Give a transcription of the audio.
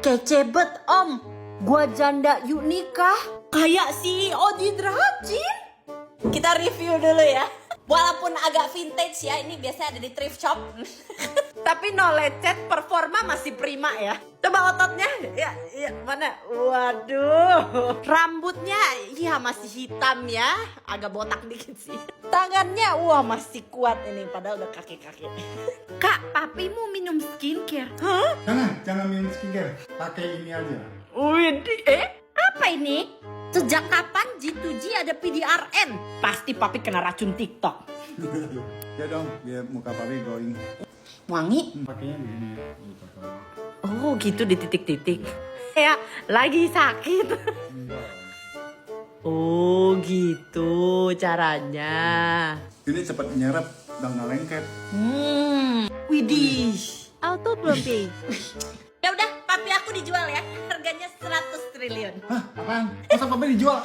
Kece bet om, gua janda yuk nikah. Kayak CEO di Drajin. Kita review dulu ya. Walaupun agak vintage ya, ini biasanya ada di thrift shop. Tapi no lecet, performa masih prima ya. Coba ototnya, ya mana? Waduh, rambutnya ya masih hitam ya, agak botak dikit sih. Tangannya, wah masih kuat ini, padahal udah kaki-kaki. Kak, papimu minum skincare? Hah? Jangan minum skincare, pakai ini aja. Wih, apa ini? Sejak kapan G2G ada PDRN? Pasti papi kena racun TikTok. Ya dong, biar muka papi glowing. Wangi? Pakainya begini ya. Oh gitu di titik-titik. Ya, lagi sakit. Oh gitu caranya. Ini cepat menyerap dan nggak lengket. Widih. Auto belum pay. Ya udah, papi aku dijual ya. Harganya 100 triliun. Hah, apaan? Masa papi dijual?